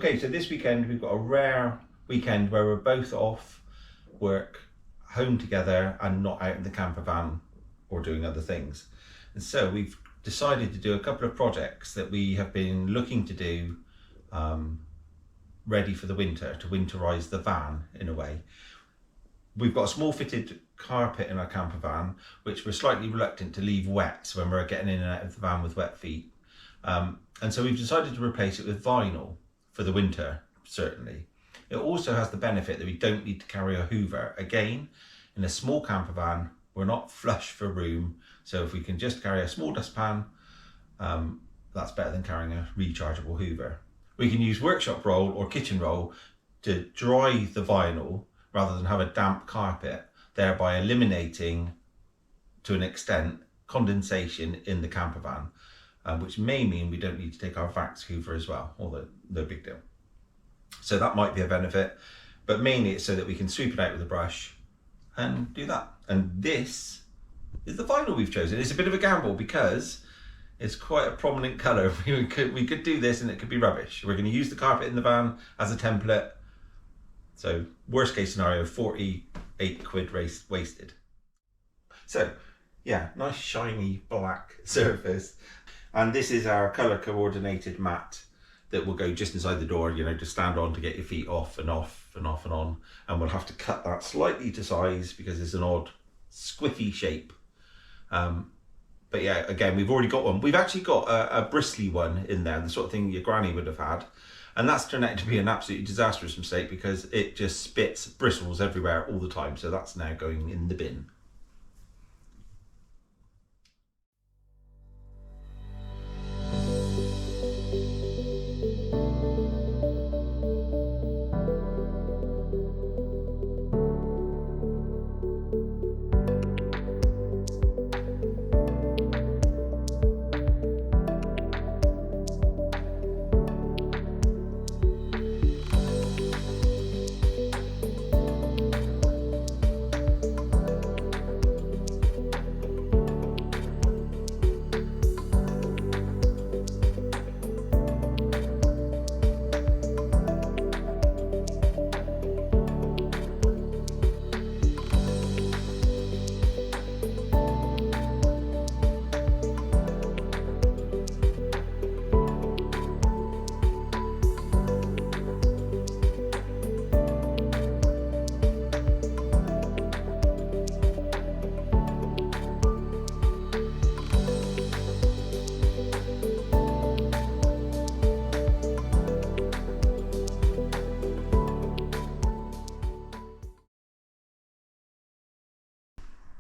Okay, so this weekend we've got a rare weekend where we're both off work, home together and not out in the camper van or doing other things. And so we've decided to do a couple of projects that we have been looking to do ready for the winter, to winterize the van in a way. We've got a small fitted carpet in our camper van, which we're slightly reluctant to leave wet when we're getting in and out of the van with wet feet. And so we've decided to replace it with vinyl for the winter, certainly. It also has the benefit that we don't need to carry a hoover. Again, in a small camper van, we're not flush for room. So if we can just carry a small dustpan, that's better than carrying a rechargeable hoover. We can use workshop roll or kitchen roll to dry the vinyl rather than have a damp carpet, thereby eliminating, to an extent, condensation in the camper van, which may mean we don't need to take our Vax hoover as well, although no big deal. So that might be a benefit, but mainly it's so that we can sweep it out with a brush and do that. And this is the vinyl we've chosen. It's a bit of a gamble because it's quite a prominent colour. We could do this and it could be rubbish. We're going to use the carpet in the van as a template. So worst case scenario, 48 quid wasted. So yeah, nice shiny black surface. And this is our colour coordinated mat that will go just inside the door, you know, to stand on to get your feet off and off and off and on. And we'll have to cut that slightly to size because it's an odd squiffy shape. But yeah, again, we've already got one. We've actually got a bristly one in there, the sort of thing your granny would have had. And that's turned out to be an absolutely disastrous mistake because it just spits bristles everywhere all the time. So that's now going in the bin.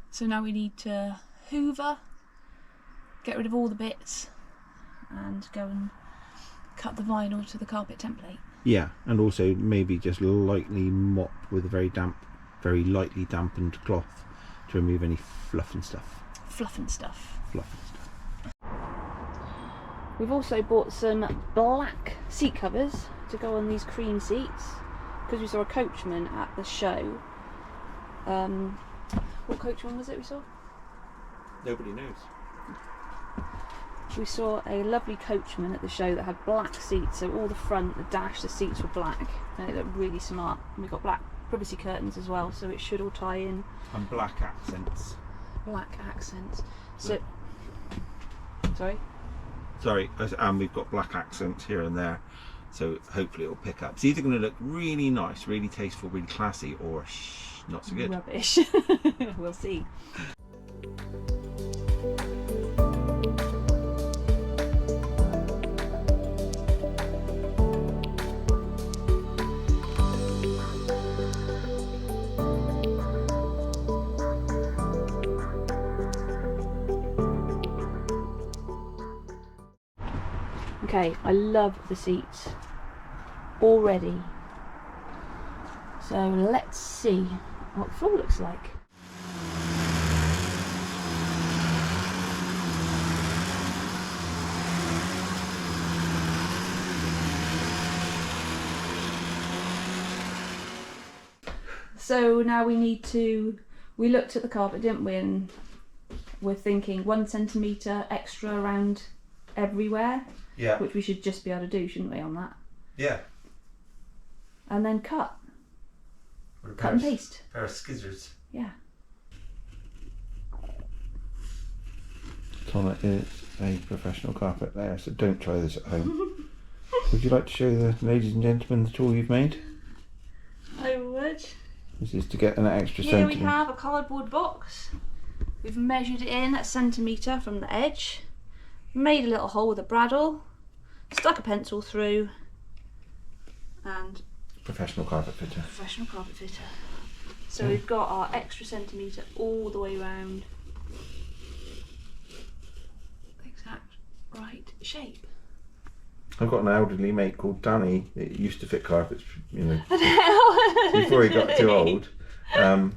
So now we need to hoover, get rid of all the bits and go and cut the vinyl to the carpet template. Yeah, and also maybe just lightly mop with a very lightly dampened cloth to remove any fluff and stuff. Fluff and stuff. Fluff and stuff. We've also bought some black seat covers to go on these cream seats because we saw a coachman at the show. What coachman was it we saw? Nobody knows. We saw a lovely coachman at the show that had black seats, so all the front, the dash, the seats were black, and it looked really smart. And we've got black privacy curtains as well, so it should all tie in. And black accents. Black accents. So, sorry? Sorry, and we've got black accents here and there, so hopefully it'll pick up. It's either going to look really nice, really tasteful, really classy, or not so good. Rubbish. We'll see. Okay, I love the seats already. So let's see what the floor looks like. So now we looked at the carpet, didn't we, and we're thinking 1 centimetre extra around everywhere. Yeah. Which we should just be able to do, shouldn't we, on that? Yeah. and then cut. With a Cut and paste. Pair of scissors. Yeah. Tonna is a professional carpet layer, so don't try this at home. Would you like to show the ladies and gentlemen the tool you've made? I would. This is to get an extra Here centimetre. we have a cardboard box. We've measured it in a centimetre from the edge, made a little hole with a bradawl, stuck a pencil through, and Professional carpet fitter. professional carpet fitter. So we've got our extra centimetre all the way round. Exact right shape. I've got an elderly mate called Danny that used to fit carpets, you know, before he got too old. And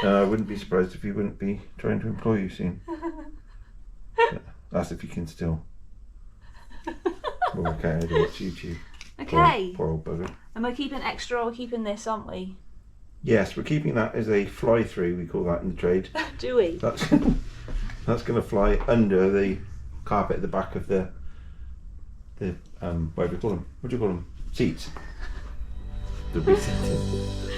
I wouldn't be surprised if he wouldn't be trying to employ you soon. But that's if you can still work out how to watch YouTube. Okay. Poor old bugger. And we're keeping extra, we're keeping this, aren't we? Yes, we're keeping that as a fly through, we call that in the trade. Do we? That's that's going to fly under the carpet at the back of the what do you call them? Seats. The reseating.